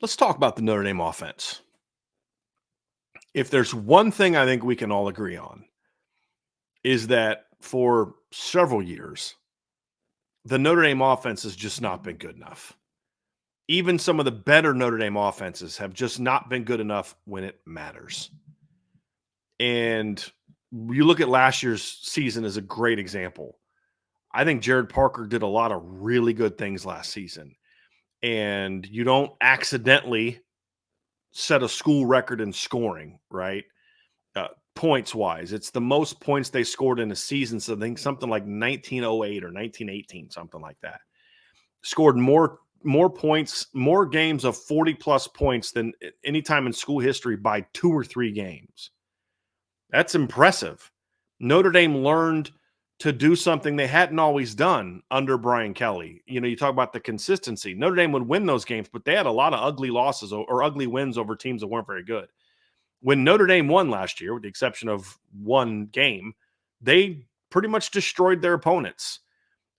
Let's talk about the Notre Dame offense. If there's one thing I think we can all agree on, is that for several years, the Notre Dame offense has just not been good enough. Even some of the better Notre Dame offenses have just not been good enough when it matters. And you look at last year's season as a great example. I think Jared Parker did a lot of really good things last season. And you don't accidentally set a school record in scoring, right? Points wise, it's the most points they scored in a season. So I think something like 1908 or 1918, something like that. Scored more points, more games of 40 plus points than any time in school history by 2 or 3 games. That's impressive. Notre Dame learned to do something they hadn't always done under Brian Kelly. You talk about the consistency. Notre Dame would win those games, but they had a lot of ugly losses or ugly wins over teams that weren't very good. When Notre Dame won last year, with the exception of one game, they pretty much destroyed their opponents.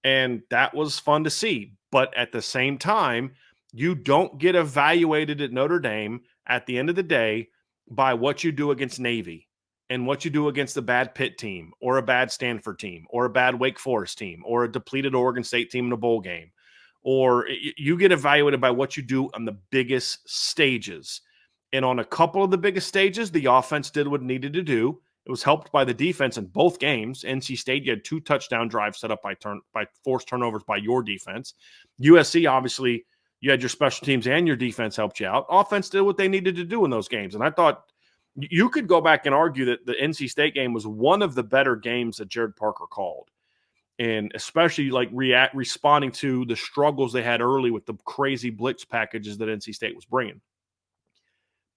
And that was fun to see. But at the same time, you don't get evaluated at Notre Dame at the end of the day by what you do against Navy and what you do against a bad Pitt team or a bad Stanford team or a bad Wake Forest team or a depleted Oregon State team in a bowl game. Or you get evaluated by what you do on the biggest stages. And on a couple of the biggest stages, the offense did what it needed to do. It was helped by the defense in both games. NC State, you had 2 touchdown drives set up by forced turnovers by your defense. USC, obviously, you had your special teams and your defense helped you out. Offense did what they needed to do in those games. And I thought you could go back and argue that the NC State game was one of the better games that Jared Parker called. And especially like responding to the struggles they had early with the crazy blitz packages that NC State was bringing.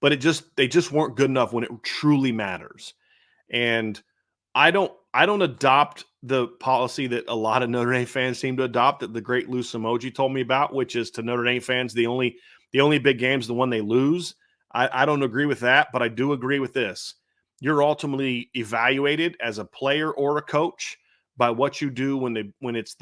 But they just weren't good enough when it truly matters. And I don't adopt the policy that a lot of Notre Dame fans seem to adopt, that the great loose emoji told me about, which is to Notre Dame fans, the only big game is the one they lose. I don't agree with that, but I do agree with this. You're ultimately evaluated as a player or a coach by what you do when it's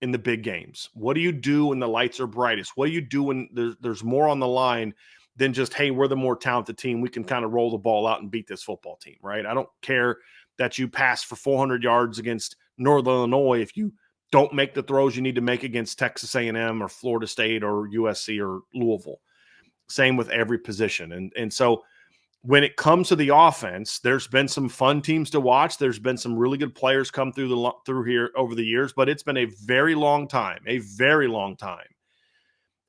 in the big games. What do you do when the lights are brightest? What do you do when there's more on the line than just, hey, we're the more talented team. We can kind of roll the ball out and beat this football team, right? I don't care that you pass for 400 yards against Northern Illinois if you don't make the throws you need to make against Texas A&M or Florida State or USC or Louisville. Same with every position. And so when it comes to the offense, there's been some fun teams to watch. There's been some really good players come through here over the years, but it's been a very long time.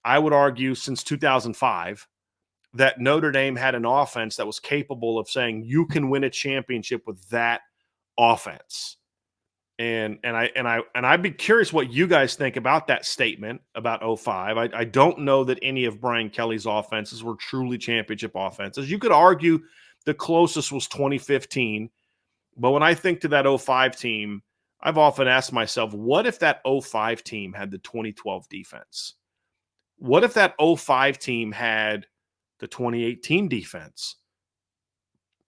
I would argue since 2005 that Notre Dame had an offense that was capable of saying you can win a championship with that offense. And I'd be curious what you guys think about that statement about 05. I don't know that any of Brian Kelly's offenses were truly championship offenses. You could argue the closest was 2015. But when I think to that 05 team, I've often asked myself, what if that 05 team had the 2012 defense? What if that 05 team had the 2018 defense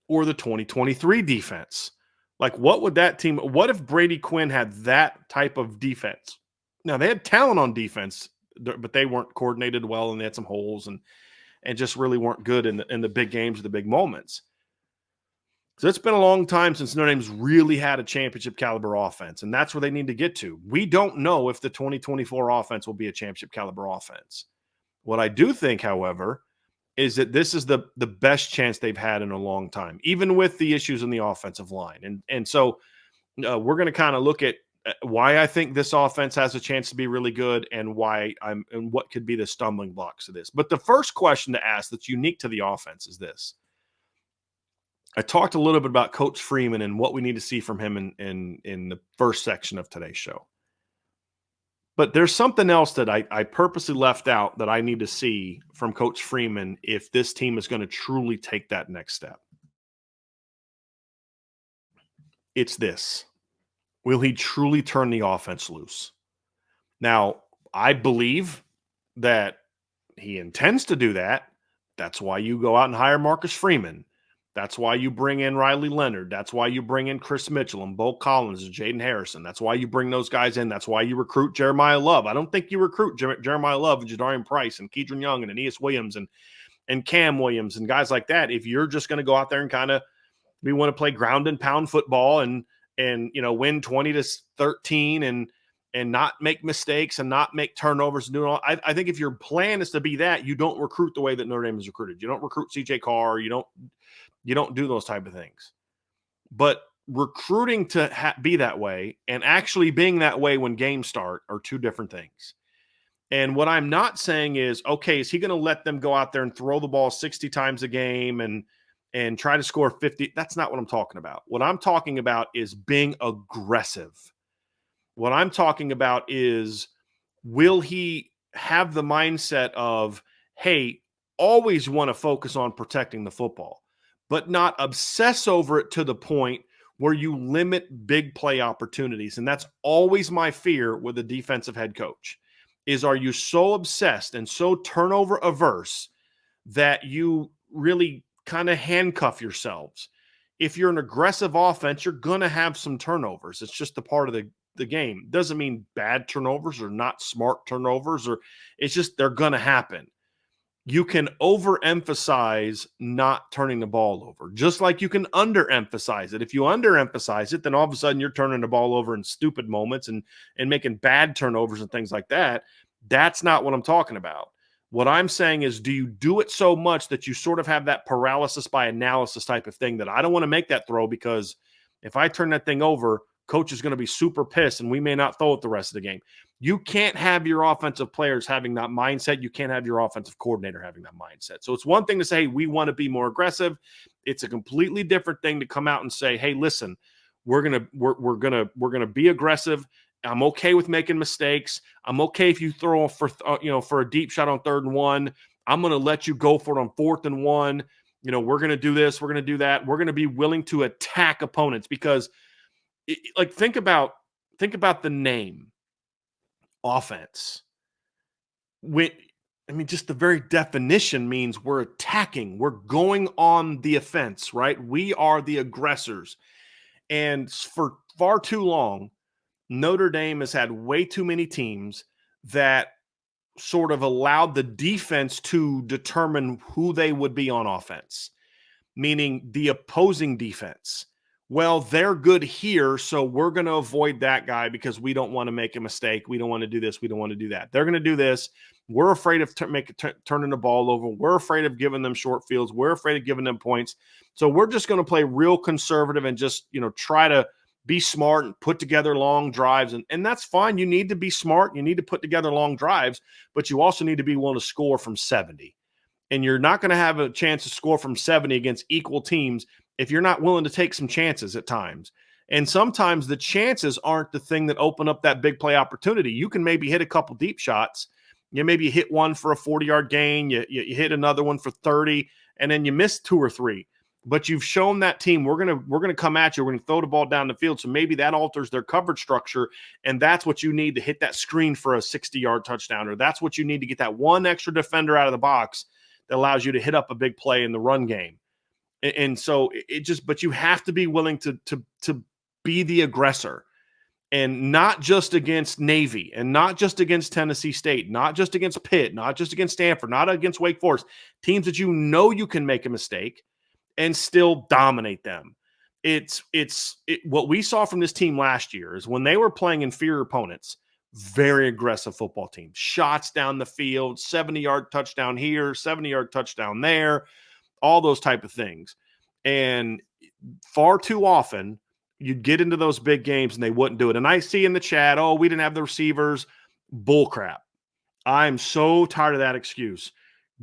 or the 2023 defense? Like, what would that team, what if Brady Quinn had that type of defense? Now, they had talent on defense, but they weren't coordinated well, and they had some holes and just really weren't good in the big games or the big moments. So it's been a long time since Notre Dame's really had a championship caliber offense, and that's where they need to get to. We don't know if the 2024 offense will be a championship caliber offense. What I do think, however, is that this is the best chance they've had in a long time, even with the issues in the offensive line. And so we're going to kind of look at why I think this offense has a chance to be really good and and what could be the stumbling blocks of this. But the first question to ask that's unique to the offense is this. I talked a little bit about Coach Freeman and what we need to see from him in the first section of today's show. But there's something else that I purposely left out that I need to see from Coach Freeman if this team is going to truly take that next step. It's this. Will he truly turn the offense loose? Now, I believe that he intends to do that. That's why you go out and hire Marcus Freeman. That's why you bring in Riley Leonard. That's why you bring in Chris Mitchell and Bo Collins and Jaden Harrison. That's why you bring those guys in. That's why you recruit Jeremiah Love. I don't think you recruit Jeremiah Love and Jadarian Price and Keedron Young and Aeneas Williams and Cam Williams and guys like that if you're just going to go out there and kind of we want to play ground and pound football and win 20-13 and not make mistakes and not make turnovers and do all. I think if your plan is to be that, you don't recruit the way that Notre Dame is recruited. You don't recruit CJ Carr. You don't do those type of things. But recruiting to be that way and actually being that way when games start are two different things. And what I'm not saying is, okay, is he going to let them go out there and throw the ball 60 times a game and try to score 50? That's not what I'm talking about. What I'm talking about is being aggressive. What I'm talking about is, will he have the mindset of, hey, always want to focus on protecting the football, but not obsess over it to the point where you limit big play opportunities. And that's always my fear with a defensive head coach is, are you so obsessed and so turnover averse that you really kind of handcuff yourselves? If you're an aggressive offense, you're going to have some turnovers. It's just a part of the game. Doesn't mean bad turnovers or not smart turnovers, or it's just they're going to happen. You can overemphasize not turning the ball over, just like you can underemphasize it. If you underemphasize it, then all of a sudden you're turning the ball over in stupid moments and making bad turnovers and things like that. That's not what I'm talking about. What I'm saying is, do you do it so much that you sort of have that paralysis by analysis type of thing that I don't want to make that throw because if I turn that thing over, coach is going to be super pissed and we may not throw it the rest of the game. You can't have your offensive players having that mindset. You can't have your offensive coordinator having that mindset. So it's one thing to say, hey, we want to be more aggressive. It's a completely different thing to come out and say, hey, listen, we're going to be aggressive. I'm okay with making mistakes. I'm okay if you throw for a deep shot on 3rd and 1. I'm going to let you go for it on 4th and 1. We're going to do this. We're going to do that. We're going to be willing to attack opponents because think about the name offense. Just the very definition means we're attacking. We're going on the offense, right? We are the aggressors. And for far too long, Notre Dame has had way too many teams that sort of allowed the defense to determine who they would be on offense, meaning the opposing defense. Well, they're good here, so we're going to avoid that guy because we don't want to make a mistake. We don't want to do this. We don't want to do that. They're going to do this. We're afraid of turning the ball over. We're afraid of giving them short fields. We're afraid of giving them points. So we're just going to play real conservative and just, try to be smart and put together long drives. And that's fine. You need to be smart. You need to put together long drives, but you also need to be willing to score from 70. And you're not going to have a chance to score from 70 against equal teams if you're not willing to take some chances at times. And sometimes the chances aren't the thing that open up that big play opportunity. You can maybe hit a couple deep shots. Maybe you hit one for a 40-yard gain. You hit another one for 30, and then you miss 2 or 3. But you've shown that team, we're gonna come at you. We're gonna throw the ball down the field. So maybe that alters their coverage structure, and that's what you need to hit that screen for a 60-yard touchdown, or that's what you need to get that one extra defender out of the box that allows you to hit up a big play in the run game. And so but you have to be willing to be the aggressor, and not just against Navy, and not just against Tennessee State, not just against Pitt, not just against Stanford, not against Wake Forest, teams that you can make a mistake and still dominate them. What we saw from this team last year is when they were playing inferior opponents, very aggressive football team, shots down the field, 70-yard touchdown here, 70-yard touchdown there, all those type of things. And far too often you'd get into those big games and they wouldn't do it. And I see in the chat, oh, we didn't have the receivers. Bull crap. I'm so tired of that excuse.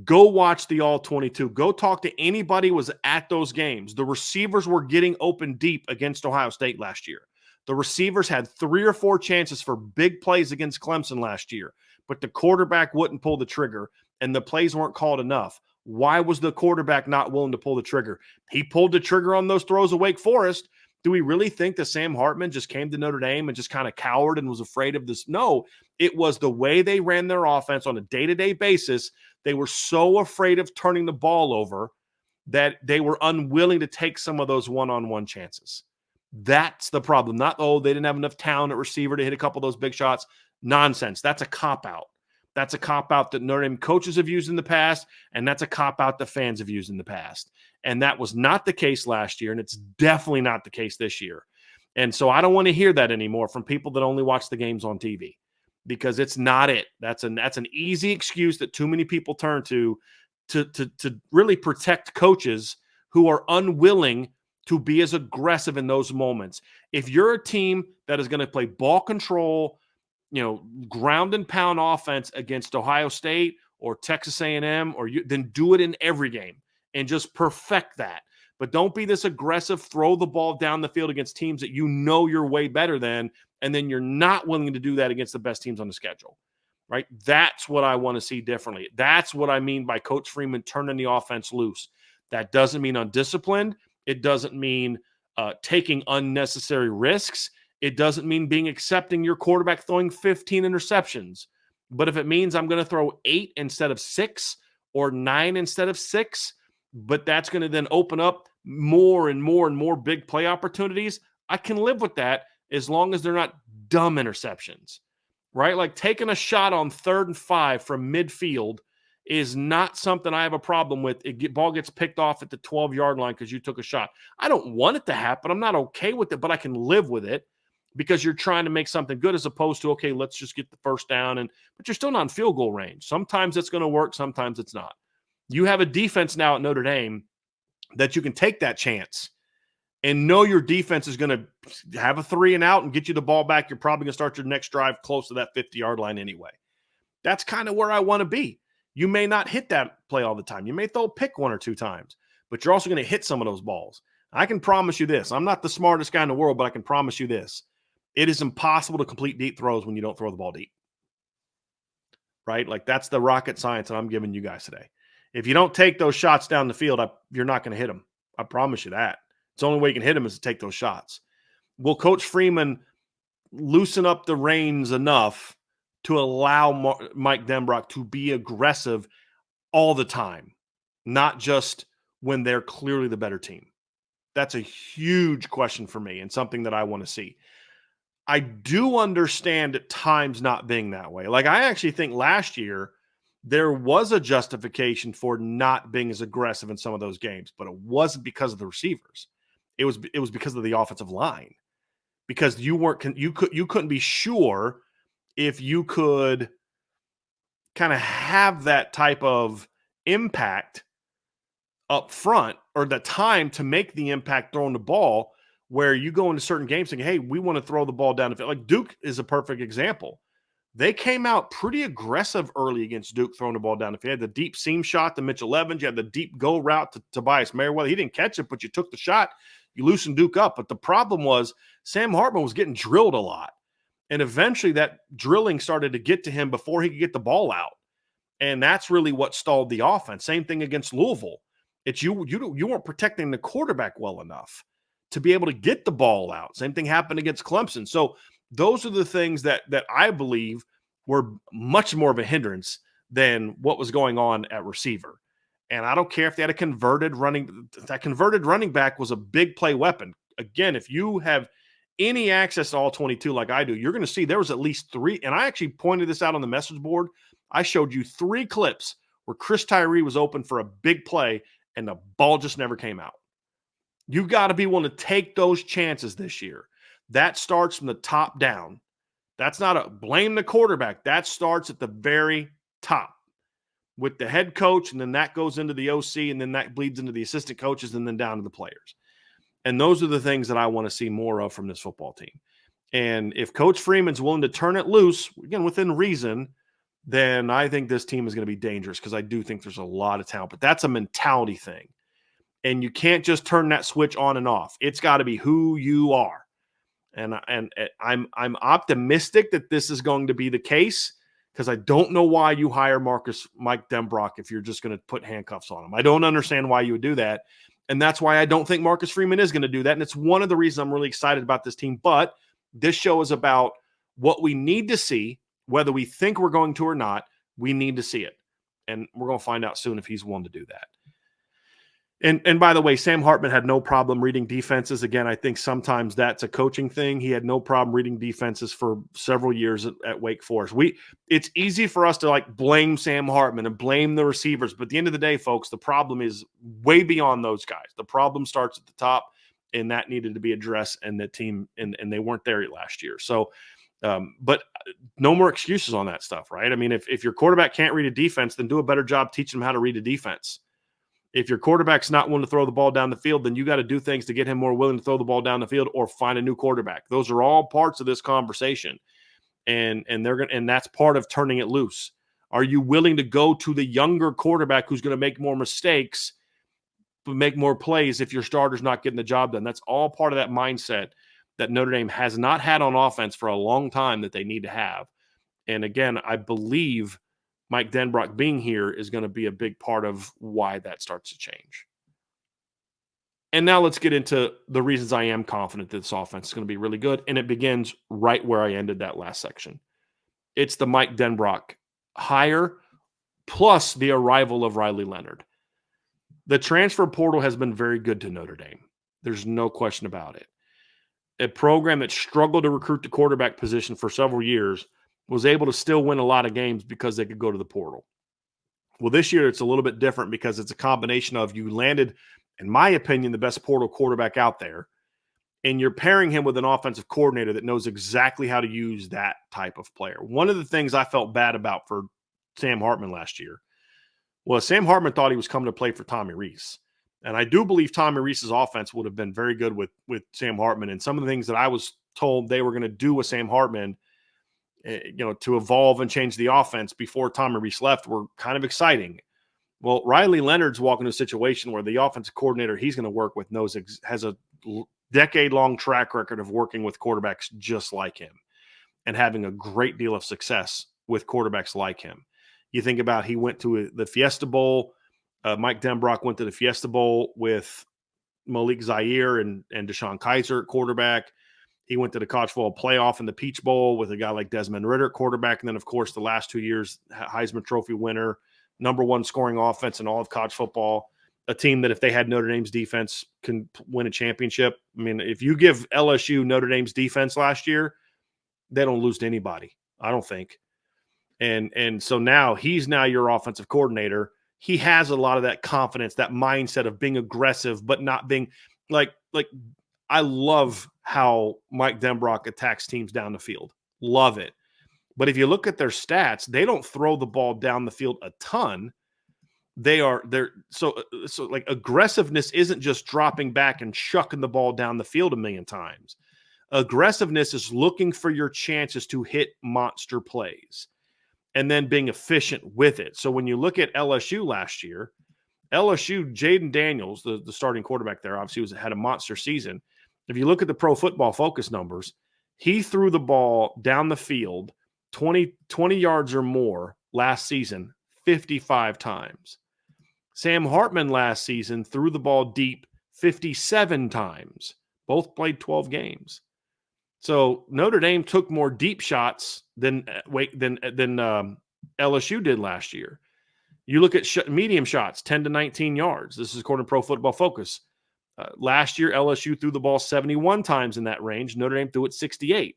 Go watch the All-22. Go talk to anybody who was at those games. The receivers were getting open deep against Ohio State last year. The receivers had 3 or 4 chances for big plays against Clemson last year, but the quarterback wouldn't pull the trigger, and the plays weren't called enough. Why was the quarterback not willing to pull the trigger? He pulled the trigger on those throws of Wake Forest. Do we really think that Sam Hartman just came to Notre Dame and just kind of cowered and was afraid of this? No, it was the way they ran their offense on a day-to-day basis. They were so afraid of turning the ball over that they were unwilling to take some of those one-on-one chances. That's the problem. Not, oh, they didn't have enough talent at receiver to hit a couple of those big shots. Nonsense. That's a cop-out. That's a cop-out that Notre Dame coaches have used in the past, and that's a cop-out that fans have used in the past. And that was not the case last year, and it's definitely not the case this year. And so I don't want to hear that anymore from people that only watch the games on TV, because it's not it. That's an easy excuse that too many people turn to really protect coaches who are unwilling to be as aggressive in those moments. If you're a team that is going to play ball control, ground and pound offense against Ohio State or Texas A&M, then do it in every game and just perfect that. But don't be this aggressive, throw the ball down the field against teams that you're way better than, and then you're not willing to do that against the best teams on the schedule, right? That's what I want to see differently. That's what I mean by Coach Freeman turning the offense loose. That doesn't mean undisciplined. It doesn't mean taking unnecessary risks. It doesn't mean accepting your quarterback throwing 15 interceptions. But if it means I'm going to throw 8 instead of 6 or 9 instead of 6, but that's going to then open up more and more and more big play opportunities, I can live with that as long as they're not dumb interceptions, right? Like taking a shot on 3rd and 5 from midfield is not something I have a problem with. Ball gets picked off at the 12-yard line because you took a shot. I don't want it to happen. I'm not okay with it, but I can live with it because you're trying to make something good, as opposed to, okay, let's just get the first down. But you're still not in field goal range. Sometimes it's going to work. Sometimes it's not. You have a defense now at Notre Dame that you can take that chance and know your defense is going to have a 3 and out and get you the ball back. You're probably going to start your next drive close to that 50-yard line anyway. That's kind of where I want to be. You may not hit that play all the time. You may throw a pick 1 or 2 times, but you're also going to hit some of those balls. I can promise you this. I'm not the smartest guy in the world, but I can promise you this. It is impossible to complete deep throws when you don't throw the ball deep, right? Like that's the rocket science that I'm giving you guys today. If you don't take those shots down the field, you're not going to hit them. I promise you that. It's the only way you can hit them is to take those shots. Will Coach Freeman loosen up the reins enough to allow Mike Denbrock to be aggressive all the time, not just when they're clearly the better team? That's a huge question for me and something that I want to see. I do understand at times not being that way. Like I actually think last year there was a justification for not being as aggressive in some of those games, but it wasn't because of the receivers. It was because of the offensive line, because you couldn't be sure if you could kind of have that type of impact up front, or the time to make the impact throwing the ball, where you go into certain games saying, hey, we want to throw the ball down the field. Like Duke is a perfect example. They came out pretty aggressive early against Duke, throwing the ball down the field. You had the deep seam shot to Mitchell Evans. You had the deep go route to Tobias Merriweather. He didn't catch it, but you took the shot. You loosened Duke up. But the problem was Sam Hartman was getting drilled a lot. And eventually that drilling started to get to him before he could get the ball out. And that's really what stalled the offense. Same thing against Louisville. It's you weren't protecting the quarterback well enough to be able to get the ball out. Same thing happened against Clemson. So those are the things that I believe were much more of a hindrance than what was going on at receiver. And I don't care if they had a converted running back was a big play weapon. Again, if you have any access to all 22 like I do, you're going to see there was at least 3. And I actually pointed this out on the message board. I showed you 3 clips where Chris Tyree was open for a big play and the ball just never came out. You've got to be willing to take those chances this year. That starts from the top down. That's not a blame the quarterback. That starts at the very top with the head coach, and then that goes into the OC, and then that bleeds into the assistant coaches, and then down to the players. And those are the things that I want to see more of from this football team. And if Coach Freeman's willing to turn it loose, again, within reason, then I think this team is going to be dangerous, because I do think there's a lot of talent. But that's a mentality thing. And you can't just turn that switch on and off. It's got to be who you are. And I'm optimistic that this is going to be the case, because I don't know why you hire Mike Denbrock if you're just going to put handcuffs on him. I don't understand why you would do that. And that's why I don't think Marcus Freeman is going to do that. And it's one of the reasons I'm really excited about this team. But this show is about what we need to see, whether we think we're going to or not. We need to see it. And we're going to find out soon if he's willing to do that. And by the way, Sam Hartman had no problem reading defenses. Again, I think sometimes that's a coaching thing. He had no problem reading defenses for several years at Wake Forest. It's easy for us to like blame Sam Hartman and blame the receivers, but at the end of the day, folks, the problem is way beyond those guys. The problem starts at the top, and that needed to be addressed. And the team and they weren't there last year. So, but no more excuses on that stuff, right? I mean, if your quarterback can't read a defense, then do a better job teaching him how to read a defense. If your quarterback's not willing to throw the ball down the field, then you got to do things to get him more willing to throw the ball down the field or find a new quarterback. Those are all parts of this conversation. And that's part of turning it loose. Are you willing to go to the younger quarterback who's going to make more mistakes, but make more plays if your starter's not getting the job done? That's all part of that mindset that Notre Dame has not had on offense for a long time that they need to have. And again, I believe Mike Denbrock being here is going to be a big part of why that starts to change. And now let's get into the reasons I am confident that this offense is going to be really good. And it begins right where I ended that last section. It's the Mike Denbrock hire plus the arrival of Riley Leonard. The transfer portal has been very good to Notre Dame. There's no question about it. A program that struggled to recruit the quarterback position for several years was able to still win a lot of games because they could go to the portal. Well, this year it's a little bit different because it's a combination of you landed, in my opinion, the best portal quarterback out there, and you're pairing him with an offensive coordinator that knows exactly how to use that type of player. One of the things I felt bad about for Sam Hartman last year was Sam Hartman thought he was coming to play for Tommy Rees. And I do believe Tommy Rees's offense would have been very good with Sam Hartman. And some of the things that I was told they were going to do with Sam Hartman, to evolve and change the offense before Tommy Rees left were kind of exciting. Well, Riley Leonard's walking into a situation where the offensive coordinator he's going to work with has a decade-long track record of working with quarterbacks just like him and having a great deal of success with quarterbacks like him. You think about he went to the Fiesta Bowl. Mike Denbrock went to the Fiesta Bowl with Malik Zaire and Deshaun Kaiser at quarterback. He went to the College Football Playoff in the Peach Bowl with a guy like Desmond Ridder at quarterback. And then, of course, the last 2 years, Heisman Trophy winner, #1 scoring offense in all of college football, a team that if they had Notre Dame's defense can win a championship. I mean, if you give LSU Notre Dame's defense last year, they don't lose to anybody, I don't think. And so now he's your offensive coordinator. He has a lot of that confidence, that mindset of being aggressive, but not being like I love how Mike Denbrock attacks teams down the field. Love it. But if you look at their stats, they don't throw the ball down the field a ton. So like aggressiveness isn't just dropping back and chucking the ball down the field a million times. Aggressiveness is looking for your chances to hit monster plays and then being efficient with it. So when you look at LSU last year, Jaden Daniels, the starting quarterback there, obviously had a monster season. If you look at the Pro Football Focus numbers, he threw the ball down the field 20 yards or more last season 55 times. Sam Hartman last season threw the ball deep 57 times. Both played 12 games. So Notre Dame took more deep shots than LSU did last year. You look at medium shots, 10 to 19 yards. This is according to Pro Football Focus. Last year, LSU threw the ball 71 times in that range. Notre Dame threw it 68.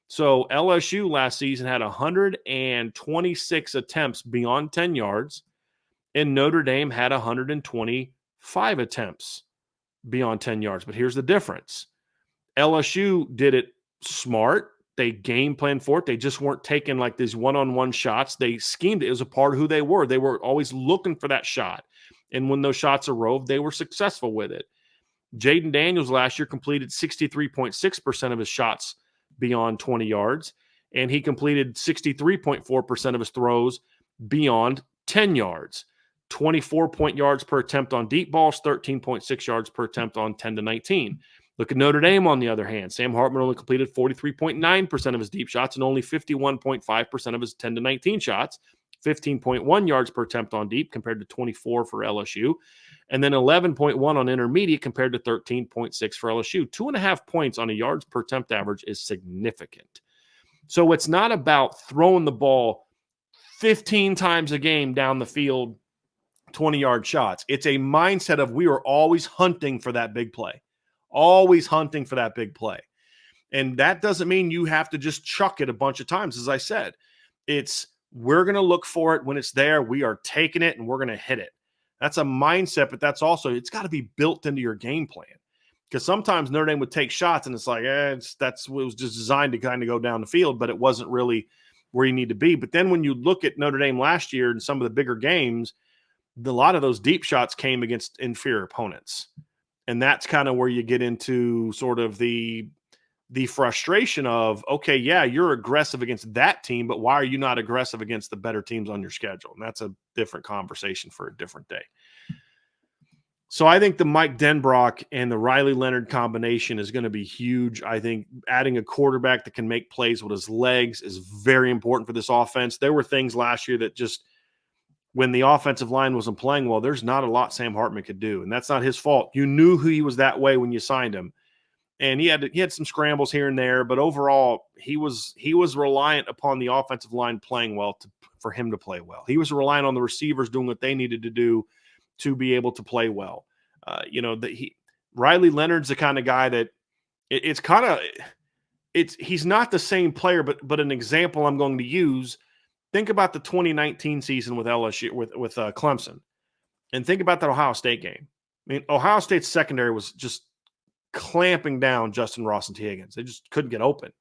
So LSU last season had 126 attempts beyond 10 yards, and Notre Dame had 125 attempts beyond 10 yards. But here's the difference. LSU did it smart. They game planned for it. They just weren't taking like these one-on-one shots. They schemed it. It was a part of who they were. They were always looking for that shot. And when those shots arrived, they were successful with it. Jaden Daniels last year completed 63.6% of his shots beyond 20 yards, and he completed 63.4% of his throws beyond 10 yards. 24 yards per attempt on deep balls, 13.6 yards per attempt on 10 to 19. Look at Notre Dame, on the other hand. Sam Hartman only completed 43.9% of his deep shots and only 51.5% of his 10 to 19 shots, 15.1 yards per attempt on deep compared to 24 for LSU, and then 11.1 on intermediate compared to 13.6 for LSU. 2.5 points on a yards per attempt average is significant. So it's not about throwing the ball 15 times a game down the field 20-yard shots. It's a mindset of we are always hunting for that big play, always hunting for that big play. And that doesn't mean you have to just chuck it a bunch of times. As I said, we're going to look for it when it's there. We are taking it and we're going to hit it. That's a mindset, but that's also, it's got to be built into your game plan. Because sometimes Notre Dame would take shots and it's like, it was just designed to kind of go down the field, but it wasn't really where you need to be. But then when you look at Notre Dame last year and some of the bigger games, a lot of those deep shots came against inferior opponents. And that's kind of where you get into sort of the frustration of, okay, yeah, you're aggressive against that team, but why are you not aggressive against the better teams on your schedule? And that's a different conversation for a different day. So I think the Mike Denbrock and the Riley Leonard combination is going to be huge. I think adding a quarterback that can make plays with his legs is very important for this offense. There were things last year that just, when the offensive line wasn't playing well, there's not a lot Sam Hartman could do, and that's not his fault. You knew who he was that way when you signed him. And he had some scrambles here and there, but overall he was reliant upon the offensive line playing well for him to play well. He was reliant on the receivers doing what they needed to do to be able to play well. Riley Leonard's the kind of guy that he's not the same player, but an example I'm going to use. Think about the 2019 season with LSU with Clemson, and think about that Ohio State game. I mean, Ohio State's secondary was just clamping down Justin Ross and T. Higgins. They just couldn't get open.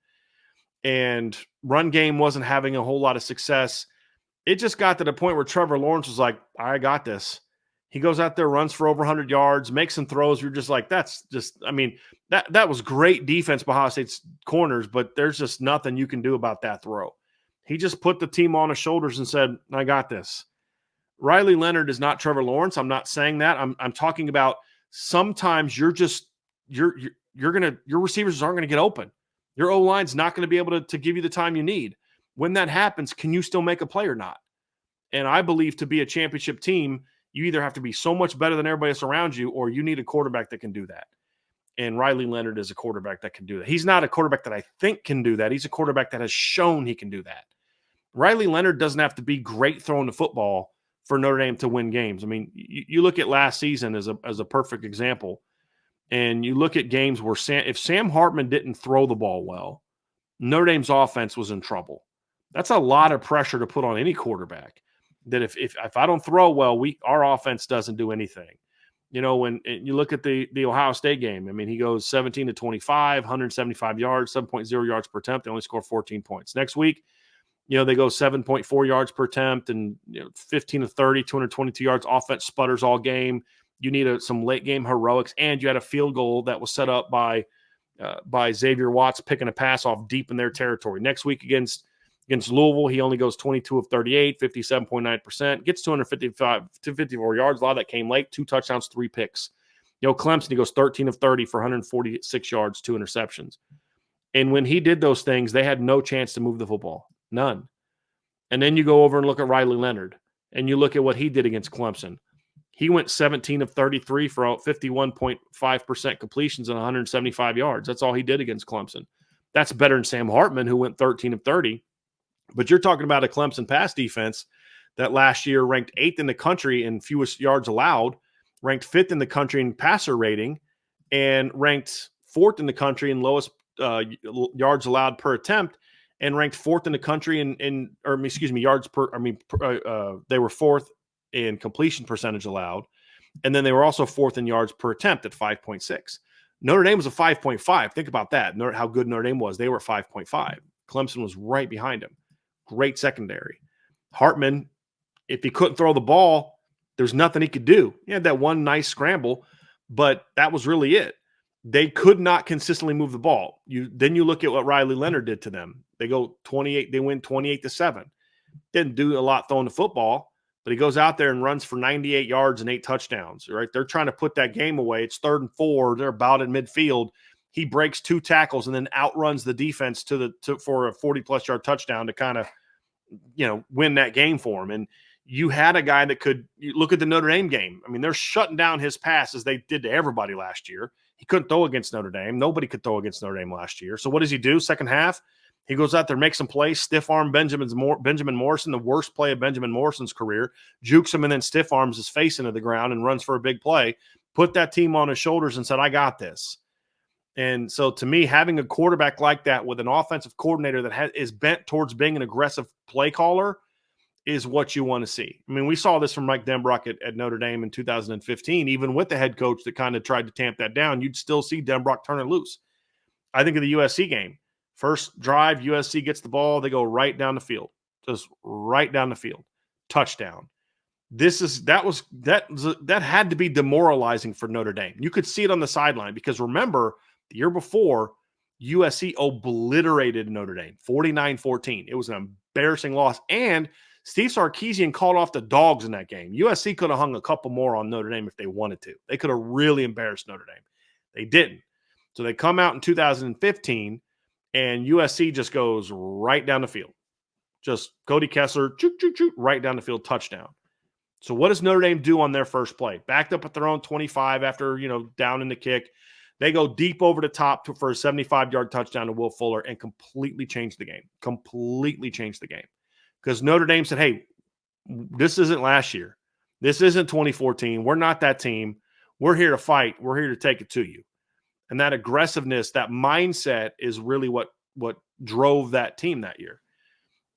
And run game wasn't having a whole lot of success. It just got to the point where Trevor Lawrence was like, I got this. He goes out there, runs for over 100 yards, makes some throws. You're just like, that was great defense by Ohio State's corners, but there's just nothing you can do about that throw. He just put the team on his shoulders and said, I got this. Riley Leonard is not Trevor Lawrence. I'm not saying that. I'm talking about sometimes your receivers aren't going to get open. Your O-line's not going to be able to give you the time you need. When that happens, can you still make a play or not? And I believe to be a championship team, you either have to be so much better than everybody else around you, or you need a quarterback that can do that. And Riley Leonard is a quarterback that can do that. He's not a quarterback that I think can do that. He's a quarterback that has shown he can do that. Riley Leonard doesn't have to be great throwing the football for Notre Dame to win games. I mean, you look at last season as a perfect example, and you look at games where if Sam Hartman didn't throw the ball well, Notre Dame's offense was in trouble. That's a lot of pressure to put on any quarterback. That if I don't throw well, our offense doesn't do anything. You know, when you look at the Ohio State game, I mean, he goes 17 to 25, 175 yards, 7.0 yards per attempt. They only score 14 points. Next week, they go 7.4 yards per attempt and 15 to 30, 222 yards. Offense sputters all game. You need some late game heroics, and you had a field goal that was set up by Xavier Watts picking a pass off deep in their territory. Next week against Louisville, he only goes 22 of 38, 57.9%, gets 255 to 54 yards. A lot of that came late, 2 touchdowns, 3 picks. Clemson, he goes 13 of 30 for 146 yards, 2 interceptions. And when he did those things, they had no chance to move the football. None. And then you go over and look at Riley Leonard, and you look at what he did against Clemson. He went 17 of 33 for 51.5% completions and 175 yards. That's all he did against Clemson. That's better than Sam Hartman, who went 13 of 30. But you're talking about a Clemson pass defense that last year ranked 8th in the country in fewest yards allowed, ranked 5th in the country in passer rating, and ranked 4th in the country in lowest yards allowed per attempt, and ranked 4th in the country yards per. They were 4th in completion percentage allowed, and then they were also 4th in yards per attempt at 5.6. Notre Dame was a 5.5. Think about that. How good Notre Dame was. They were 5.5. Clemson was right behind him. Great secondary. Hartman, if he couldn't throw the ball, there's nothing he could do. He had that one nice scramble, but that was really it. They could not consistently move the ball. Then you look at what Riley Leonard did to them. They go 28. They win 28-7. Didn't do a lot throwing the football, but he goes out there and runs for 98 yards and 8 touchdowns. Right? They're trying to put that game away. It's 3rd and 4. They're about in midfield. He breaks 2 tackles and then outruns the defense for a 40-plus yard touchdown to kind of, win that game for him. And you had a guy that could look at the Notre Dame game. I mean, they're shutting down his pass as they did to everybody last year. He couldn't throw against Notre Dame. Nobody could throw against Notre Dame last year. So what does he do? Second half, He goes out there, makes some plays, stiff arm Benjamin Morrison, the worst play of Benjamin Morrison's career, jukes him and then stiff arms his face into the ground and runs for a big play, put that team on his shoulders and said, I got this. And so to me, having a quarterback like that with an offensive coordinator that is bent towards being an aggressive play caller is what you want to see. I mean, we saw this from Mike Denbrock at Notre Dame in 2015. Even with the head coach that kind of tried to tamp that down, you'd still see Denbrock turn it loose. I think of the USC game. First drive, USC gets the ball. They go right down the field. Just right down the field. Touchdown. That had to be demoralizing for Notre Dame. You could see it on the sideline because remember, the year before, USC obliterated Notre Dame, 49-14. It was an embarrassing loss. And Steve Sarkisian called off the dogs in that game. USC could have hung a couple more on Notre Dame if they wanted to. They could have really embarrassed Notre Dame. They didn't. So they come out in 2015, and USC just goes right down the field. Just Cody Kessler, right down the field, touchdown. So what does Notre Dame do on their first play? Backed up at their own 25 after, down in the kick. They go deep over the top for a 75-yard touchdown to Will Fuller and completely change the game. Completely change the game. Because Notre Dame said, hey, this isn't last year. This isn't 2014. We're not that team. We're here to fight. We're here to take it to you. And that aggressiveness, that mindset is really what drove that team that year.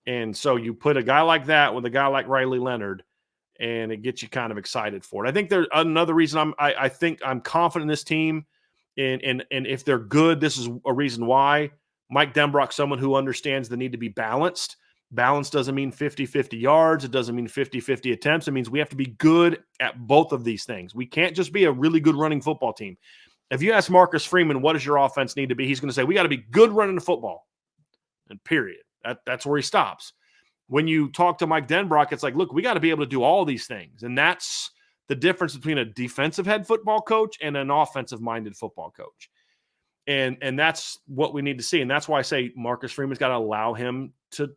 And so you put a guy like that with a guy like Riley Leonard, and it gets you kind of excited for it. I think there's another reason I think I'm confident in this team. And if they're good, this is a reason why. Mike Denbrock, someone who understands the need to be balanced. Balance doesn't mean 50-50 yards. It doesn't mean 50-50 attempts. It means we have to be good at both of these things. We can't just be a really good running football team. If you ask Marcus Freeman, what does your offense need to be? He's going to say, we got to be good running the football. And period. That's where he stops. When you talk to Mike Denbrock, it's like, look, we got to be able to do all these things. And that's the difference between a defensive head football coach and an offensive-minded football coach. And that's what we need to see. And that's why I say Marcus Freeman's got to allow him to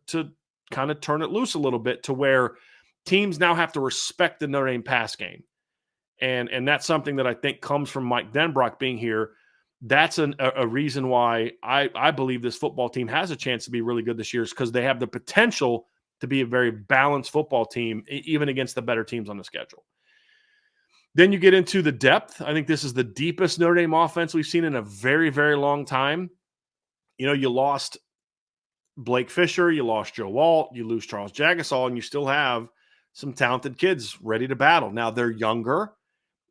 kind of turn it loose a little bit to where teams now have to respect the Notre Dame pass game. And that's something that I think comes from Mike Denbrock being here. That's a reason why I believe this football team has a chance to be really good this year, is because they have the potential to be a very balanced football team, even against the better teams on the schedule. Then you get into the depth. I think this is the deepest Notre Dame offense we've seen in a very, very long time. You lost Blake Fisher, you lost Joe Alt, you lose Charles Jagasaw, and you still have some talented kids ready to battle. Now they're younger,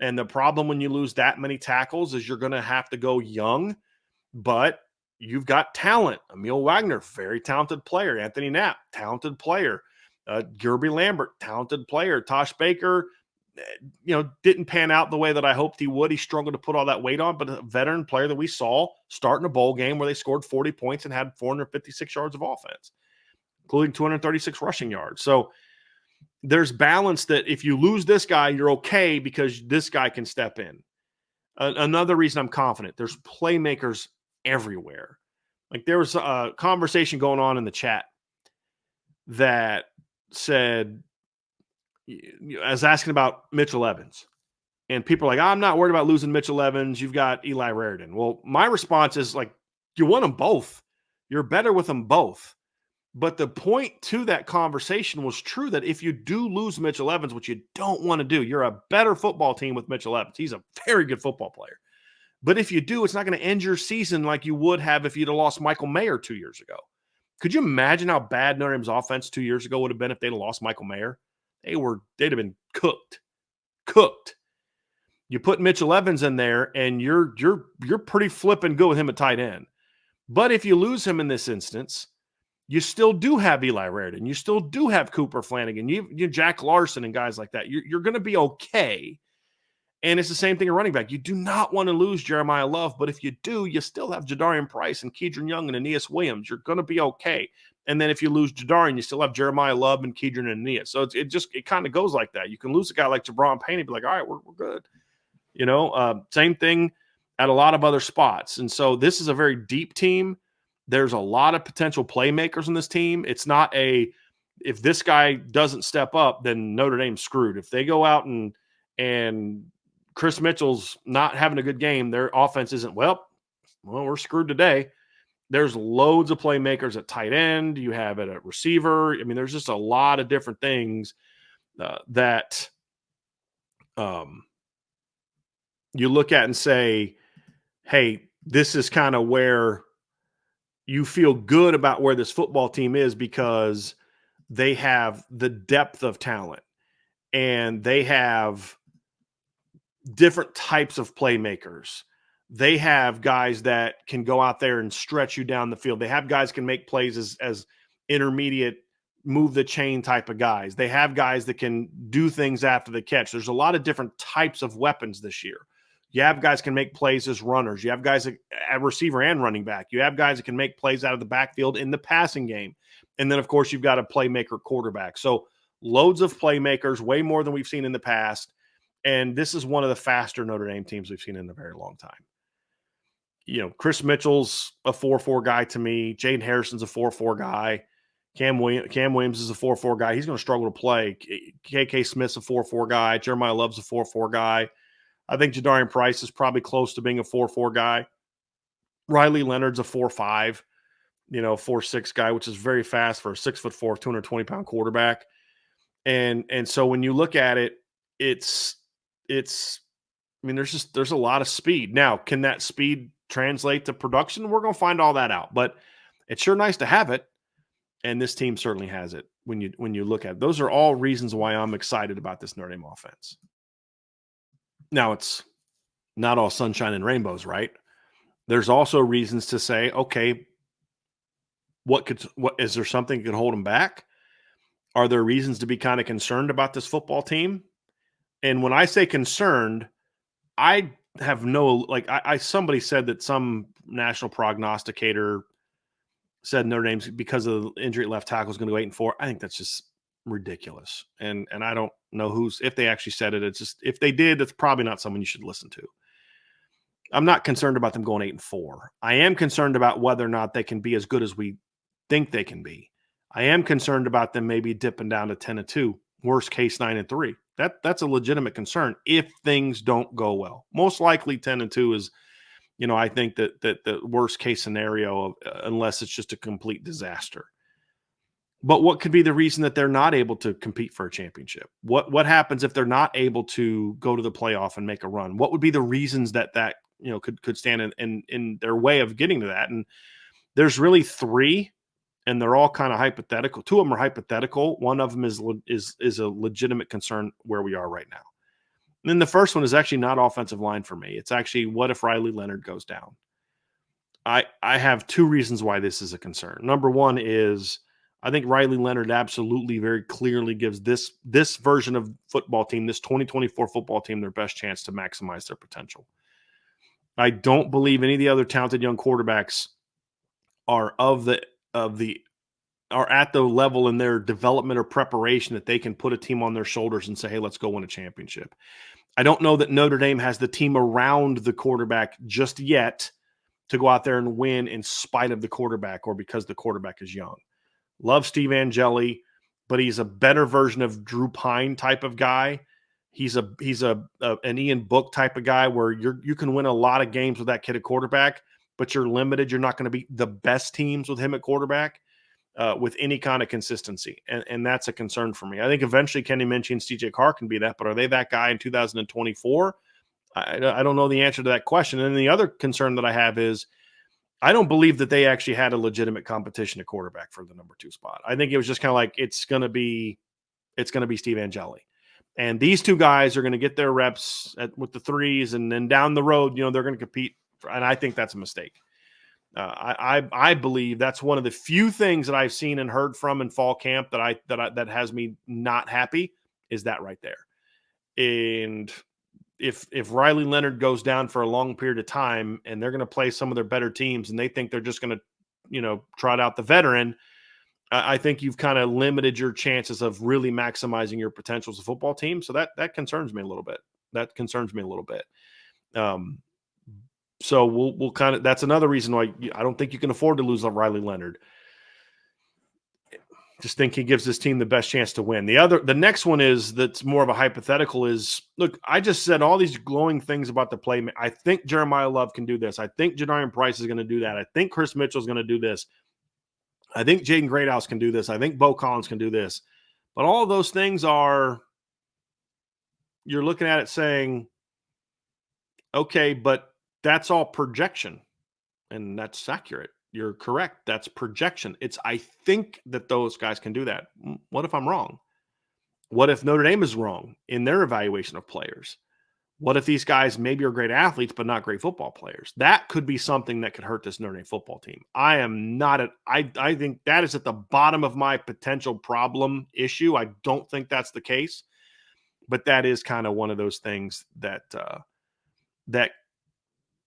and the problem when you lose that many tackles is you're going to have to go young, but you've got talent. Emil Wagner, very talented player. Anthony Knapp, talented player. Gerby Lambert, talented player. Tosh Baker, didn't pan out the way that I hoped he would. He struggled to put all that weight on, but a veteran player that we saw start in a bowl game where they scored 40 points and had 456 yards of offense, including 236 rushing yards. So there's balance that if you lose this guy, you're okay because this guy can step in. Another reason I'm confident, there's playmakers everywhere. Like there was a conversation going on in the chat that said, I was asking about Mitchell Evans, and people are like, I'm not worried about losing Mitchell Evans. You've got Eli Raridan. Well, my response is like, you want them both. You're better with them both. But the point to that conversation was true that if you do lose Mitchell Evans, which you don't want to do, you're a better football team with Mitchell Evans. He's a very good football player. But if you do, it's not going to end your season like you would have if you'd have lost Michael Mayer 2 years ago. Could you imagine how bad Notre Dame's offense 2 years ago would have been if they'd have lost Michael Mayer? They'd have been cooked. You put Mitchell Evans in there, and you're pretty flipping good with him at tight end. But if you lose him in this instance, you still do have Eli Raridan. You still do have Cooper Flanagan. You Jack Larson and guys like that. You're going to be okay. And it's the same thing at running back. You do not want to lose Jeremiah Love, but if you do, you still have Jadarian Price and Kedron Young and Aeneas Williams. You're going to be okay. And then if you lose Jadarian, you still have Jeremiah Love and Kedron and Aeneas. So it kind of goes like that. You can lose a guy like Jabron Payne and be like, all right, we're good. Same thing at a lot of other spots. And so this is a very deep team. There's a lot of potential playmakers in this team. It's not if this guy doesn't step up, then Notre Dame's screwed. If they go out and Chris Mitchell's not having a good game, their offense isn't, well, we're screwed today. There's loads of playmakers at tight end. You have it at receiver. I mean, there's just a lot of different things that you look at and say, hey, this is kind of where you feel good about where this football team is because they have the depth of talent and they have different types of playmakers. They have guys that can go out there and stretch you down the field. They have guys can make plays as intermediate, move the chain type of guys. They have guys that can do things after the catch. There's a lot of different types of weapons this year. You have guys can make plays as runners. You have guys at receiver and running back. You have guys that can make plays out of the backfield in the passing game. And then, of course, you've got a playmaker quarterback. So loads of playmakers, way more than we've seen in the past. And this is one of the faster Notre Dame teams we've seen in a very long time. Chris Mitchell's a 4-4 guy to me. Jaden Harrison's a 4-4 guy. Cam Williams is a 4-4 guy. He's going to struggle to play. KK Smith's a 4-4 guy. Jeremiah Love's a 4-4 guy. I think Jadarian Price is probably close to being a 4-4 guy. Riley Leonard's a 4-5, 4-6 guy, which is very fast for a 6'4", 220-pound quarterback. And so when you look at it, it's there's a lot of speed. Now, can that speed translate to production? We're going to find all that out, but it's sure nice to have it. And this team certainly has it when you look at it. Those are all reasons why I'm excited about this Notre Dame offense. Now, it's not all sunshine and rainbows, right? There's also reasons to say, okay, what is there something that could hold them back? Are there reasons to be kind of concerned about this football team? And when I say concerned, I have somebody said that some national prognosticator said Notre Dame's because of the injury at left tackle is going to go 8-4. I think that's just ridiculous. And I don't know if they actually said it. It's just, if they did, it's probably not someone you should listen to. I'm not concerned about them going 8-4. I am concerned about whether or not they can be as good as we think they can be. I am concerned about them maybe dipping down to 10-2, worst case 9-3. That's a legitimate concern if things don't go well. Most likely 10-2 is, I think that the worst case scenario, unless it's just a complete disaster. But what could be the reason that they're not able to compete for a championship? What happens if they're not able to go to the playoff and make a run? What would be the reasons that could stand in their way of getting to that? And there's really three, and they're all kind of hypothetical. Two of them are hypothetical. One of them is a legitimate concern where we are right now. And then the first one is actually not offensive line for me. It's actually, what if Riley Leonard goes down? I have two reasons why this is a concern. Number one is I think Riley Leonard absolutely very clearly gives this version of football team, this 2024 football team, their best chance to maximize their potential. I don't believe any of the other talented young quarterbacks are are at the level in their development or preparation that they can put a team on their shoulders and say, hey, let's go win a championship. I don't know that Notre Dame has the team around the quarterback just yet to go out there and win in spite of the quarterback or because the quarterback is young. Love Steve Angeli, but he's a better version of Drew Pine type of guy. He's an Ian Book type of guy where you can win a lot of games with that kid at quarterback, but you're limited. You're not going to beat the best teams with him at quarterback with any kind of consistency. And that's a concern for me. I think eventually Kenny Minchey and CJ Carr can be that, but are they that guy in 2024? I don't know the answer to that question. And the other concern that I have is I don't believe that they actually had a legitimate competition at quarterback for the number 2 spot. I think it was just kind of like, it's going to be Steve Angeli. And these two guys are going to get their reps with the threes, and then down the road, they're going to compete. And I think that's a mistake. I believe that's one of the few things that I've seen and heard from in fall camp that has me not happy is that right there. And if Riley Leonard goes down for a long period of time and they're going to play some of their better teams and they think they're just going to, trot out the veteran, I think you've kind of limited your chances of really maximizing your potential as a football team. So that concerns me a little bit. So we'll that's another reason why I don't think you can afford to lose Riley Leonard. Just think he gives his team the best chance to win. The next one is that's more of a hypothetical is, look, I just said all these glowing things about the play. I think Jeremiah Love can do this. I think Jadarian Price is going to do that. I think Chris Mitchell is going to do this. I think Jaden Greathouse can do this. I think Bo Collins can do this. But all of those things are, you're looking at it saying, okay, but that's all projection. And that's accurate. You're correct. That's projection. It's, I think that those guys can do that. What if I'm wrong? What if Notre Dame is wrong in their evaluation of players? What if these guys maybe are great athletes, but not great football players? That could be something that could hurt this Notre Dame football team. I think that is at the bottom of my potential problem issue. I don't think that's the case, but that is kind of one of those things that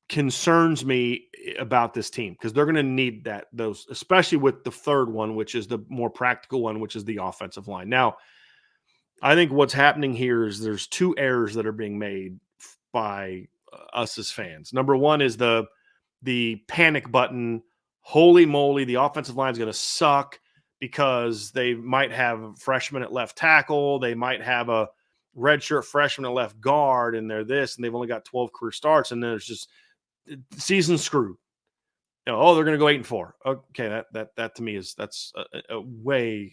concerns me about this team, because they're going to need those, especially with the third one, which is the more practical one, which is the offensive line. Now, I think what's happening here is there's two errors that are being made by us as fans. Number one is the panic button. Holy moly, the offensive line is going to suck because they might have a freshman at left tackle. They might have a redshirt freshman at left guard, and they're this, and they've only got 12 career starts, and then there's just season screwed. They're going to go 8-4. Okay, that to me is a way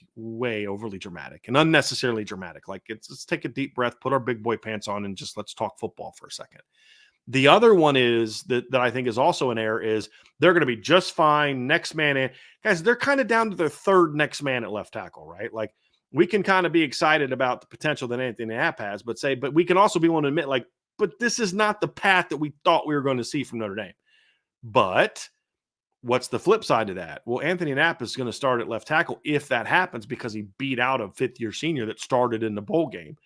overly dramatic and unnecessarily dramatic. Like, let's take a deep breath, put our big boy pants on, and just let's talk football for a second. The other one is that I think is also an error is they're going to be just fine. Next man in. Guys, they're kind of down to their third next man at left tackle, right? Like, we can kind of be excited about the potential that Anthony Knapp has, but we can also be willing to admit, like, but this is not the path that we thought we were going to see from Notre Dame. But what's the flip side of that? Well, Anthony Knapp is going to start at left tackle if that happens, because he beat out a fifth-year senior that started in the bowl game.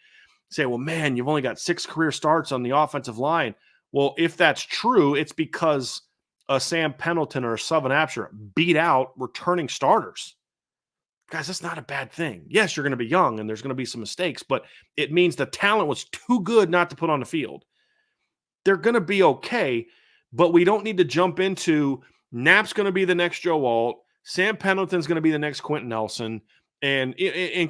Say, well, man, you've only got 6 career starts on the offensive line. Well, if that's true, it's because a Sam Pendleton or a Sullivan Absher beat out returning starters. Guys, that's not a bad thing. Yes, you're going to be young and there's going to be some mistakes, but it means the talent was too good not to put on the field. They're going to be okay, but we don't need to jump into Knapp's going to be the next Joe Alt, Sam Pendleton's going to be the next Quentin Nelson, and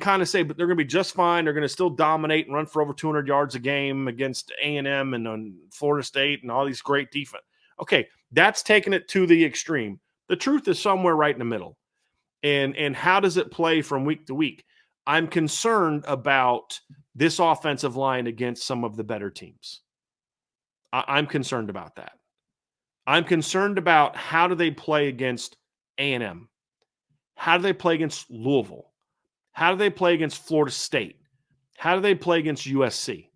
kind of say, but they're going to be just fine. They're going to still dominate and run for over 200 yards a game against A&M and on Florida State and all these great defense. Okay, that's taking it to the extreme. The truth is somewhere right in the middle. And how does it play from week to week? I'm concerned about this offensive line against some of the better teams. I'm concerned about that. I'm concerned about how do they play against A&M? How do they play against Louisville? How do they play against Florida State? How do they play against USC?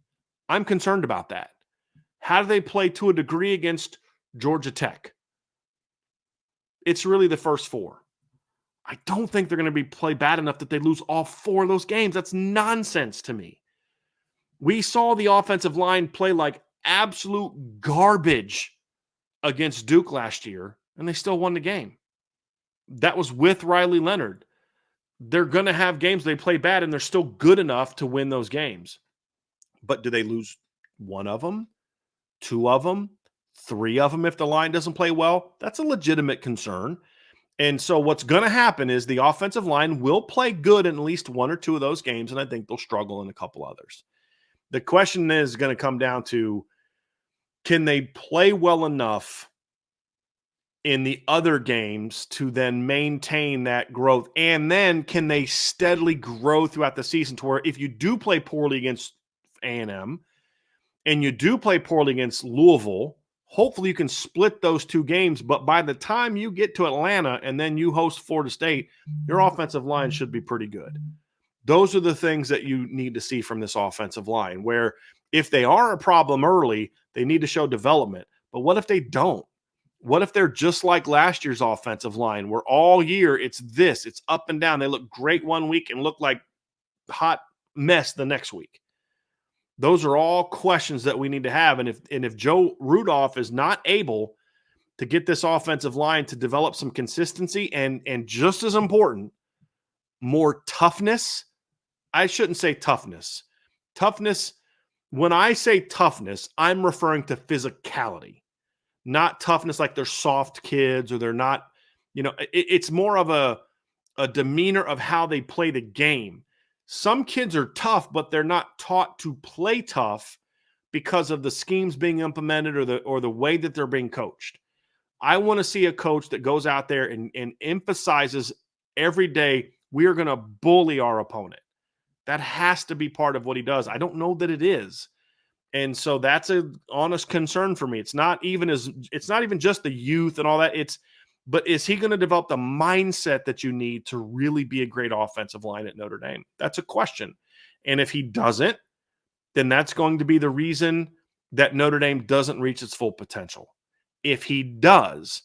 I'm concerned about that. How do they play to a degree against Georgia Tech? It's really the first 4. I don't think they're going to play bad enough that they lose all 4 of those games. That's nonsense to me. We saw the offensive line play like absolute garbage against Duke last year, and they still won the game. That was with Riley Leonard. They're going to have games they play bad, and they're still good enough to win those games. But do they lose 1 of them, 2 of them, 3 of them if the line doesn't play well? That's a legitimate concern. And so what's going to happen is the offensive line will play good in at least 1 or 2 of those games, and I think they'll struggle in a couple others. The question is going to come down to, can they play well enough in the other games to then maintain that growth? And then can they steadily grow throughout the season to where if you do play poorly against A&M and you do play poorly against Louisville, hopefully you can split those 2 games, but by the time you get to Atlanta and then you host Florida State, your offensive line should be pretty good. Those are the things that you need to see from this offensive line, where if they are a problem early, they need to show development. But what if they don't? What if they're just like last year's offensive line, where all year it's up and down. They look great one week and look like hot mess the next week. Those are all questions that we need to have. And if Joe Rudolph is not able to get this offensive line to develop some consistency and just as important, more toughness. I shouldn't say toughness. Toughness, when I say toughness, I'm referring to physicality, not toughness like they're soft kids or they're not, it's more of a demeanor of how they play the game. Some kids are tough, but they're not taught to play tough because of the schemes being implemented or the way that they're being coached. I want to see a coach that goes out there and emphasizes every day, we are going to bully our opponent. That has to be part of what he does. I don't know that it is. And so that's an honest concern for me. It's not even just the youth and all that. But is he going to develop the mindset that you need to really be a great offensive line at Notre Dame? That's a question. And if he doesn't, then that's going to be the reason that Notre Dame doesn't reach its full potential. If he does,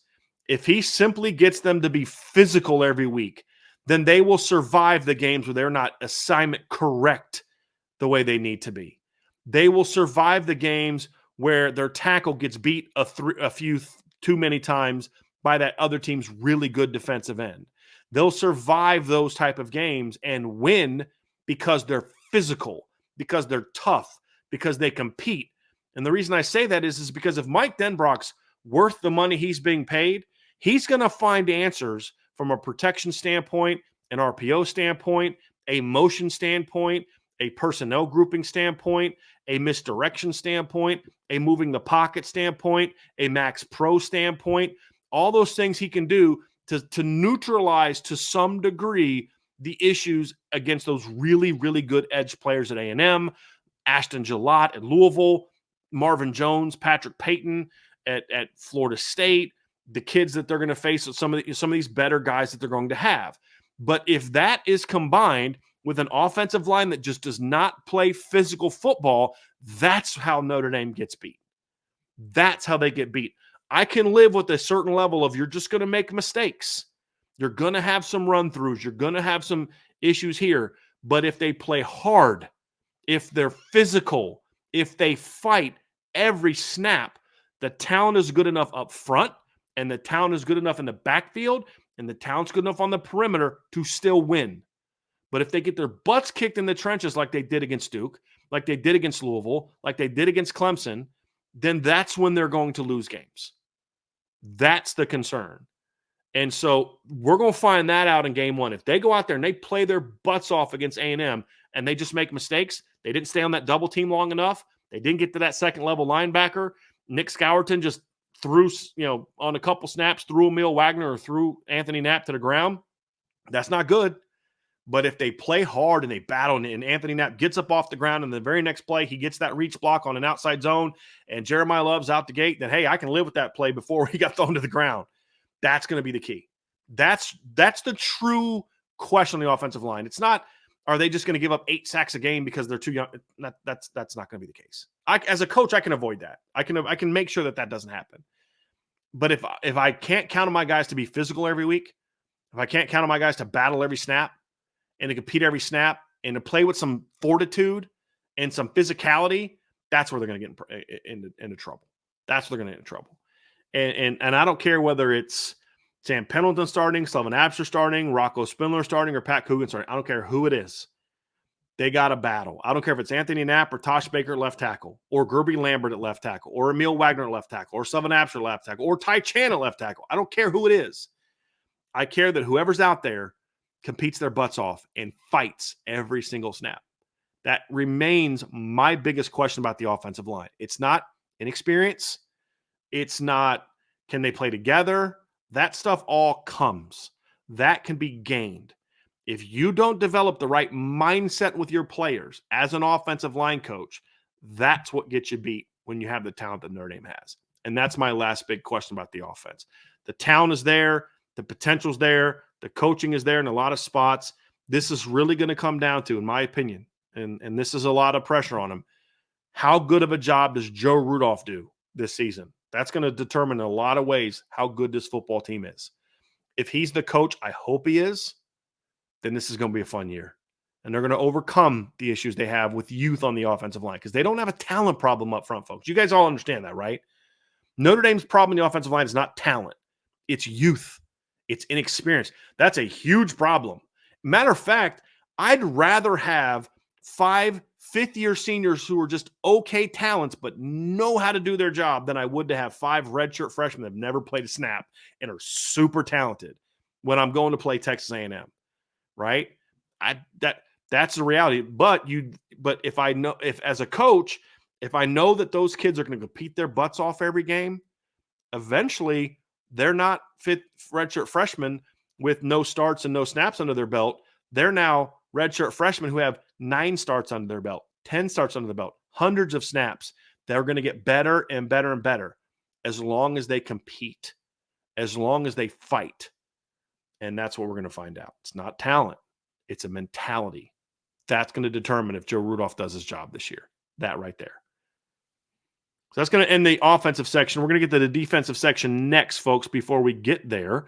if he simply gets them to be physical every week, then they will survive the games where they're not assignment correct the way they need to be. They will survive the games where their tackle gets beat a few too many times by that other team's really good defensive end. They'll survive those type of games and win because they're physical, because they're tough, because they compete. And the reason I say that is because if Mike Denbrock's worth the money he's being paid, he's going to find answers from a protection standpoint, an RPO standpoint, a motion standpoint, a personnel grouping standpoint, a misdirection standpoint, a moving the pocket standpoint, a max pro standpoint, all those things he can do to neutralize to some degree the issues against those really, really good edge players at A&M, Ashton Gillott at Louisville, Marvin Jones, Patrick Payton at Florida State, the kids that they're going to face with some of these better guys that they're going to have. But if that is combined with an offensive line that just does not play physical football, that's how Notre Dame gets beat. That's how they get beat. I can live with a certain level of you're just going to make mistakes. You're going to have some run-throughs. You're going to have some issues here. But if they play hard, if they're physical, if they fight every snap, the talent is good enough up front, and the talent is good enough in the backfield, and the talent's good enough on the perimeter to still win. But if they get their butts kicked in the trenches like they did against Duke, like they did against Louisville, like they did against Clemson, then that's when they're going to lose games. That's the concern. And so we're going to find that out in game one. If they go out there and they play their butts off against A&M and they just make mistakes, they didn't stay on that double team long enough, they didn't get to that second level linebacker, Nick Scourton just threw, on a couple snaps, threw Emil Wagner or threw Anthony Knapp to the ground, that's not good. But if they play hard and they battle and Anthony Knapp gets up off the ground and the very next play, he gets that reach block on an outside zone and Jeremiah Love's out the gate, then, hey, I can live with that play before he got thrown to the ground. That's going to be the key. That's the true question on the offensive line. It's not, are they just going to give up 8 sacks a game because they're too young? That's not going to be the case. As a coach, I can avoid that. I can make sure that doesn't happen. But if I can't count on my guys to be physical every week, if I can't count on my guys to battle every snap, and to compete every snap and to play with some fortitude and some physicality, that's where they're going to get into trouble. That's where they're going to get in trouble. And I don't care whether it's Sam Pendleton starting, Sullivan Absher starting, Rocco Spindler starting, or Pat Coogan starting. I don't care who it is. They got a battle. I don't care if it's Anthony Knapp or Tosh Baker at left tackle, or Gerby Lambert at left tackle, or Emil Wagner at left tackle, or Sullivan Absher at left tackle, or Ty Chan at left tackle. I don't care who it is. I care that whoever's out there competes their butts off and fights every single snap. That remains my biggest question about the offensive line. It's not inexperience. It's not, can they play together? That stuff all comes. That can be gained. If you don't develop the right mindset with your players as an offensive line coach, that's what gets you beat when you have the talent that Notre Dame has. And that's my last big question about the offense. The talent is there. The potential's there. The coaching is there in a lot of spots. This is really going to come down to, in my opinion, and this is a lot of pressure on him, how good of a job does Joe Rudolph do this season? That's going to determine in a lot of ways how good this football team is. If he's the coach, I hope he is, then this is going to be a fun year. And they're going to overcome the issues they have with youth on the offensive line because they don't have a talent problem up front, folks. You guys all understand that, right? Notre Dame's problem in the offensive line is not talent. It's youth. It's inexperience. That's a huge problem. Matter of fact, I'd rather have 5 fifth-year seniors who are just okay talents but know how to do their job than I would to have 5 redshirt freshmen that have never played a snap and are super talented when I'm going to play Texas A&M. right? That's the reality. But if as a coach, if I know that those kids are going to compete their butts off every game, eventually they're not redshirt freshmen with no starts and no snaps under their belt. They're now redshirt freshmen who have 9 starts under their belt, 10 starts under the belt, hundreds of snaps. They're going to get better and better and better as long as they compete, as long as they fight. And that's what we're going to find out. It's not talent. It's a mentality. That's going to determine if Joe Rudolph does his job this year. That right there. So that's going to end the offensive section. We're going to get to the defensive section next, folks, before we get there.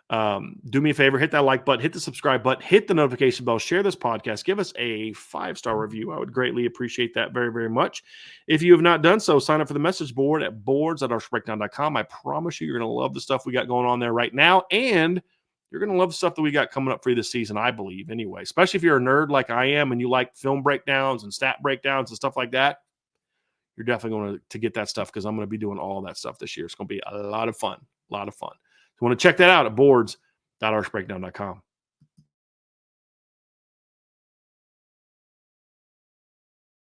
Do me a favor, hit that like button, hit the subscribe button, hit the notification bell, share this podcast, give us a 5-star review. I would greatly appreciate that very, very much. If you have not done so, sign up for the message board at boards.archbreakdown.com. I promise you're going to love the stuff we got going on there right now, and you're going to love the stuff that we got coming up for you this season, I believe, anyway. Especially if you're a nerd like I am and you like film breakdowns and stat breakdowns and stuff like that. You're definitely going to get that stuff because I'm going to be doing all that stuff this year. It's going to be a lot of fun, a lot of fun. If you want to check that out at boards.archbreakdown.com.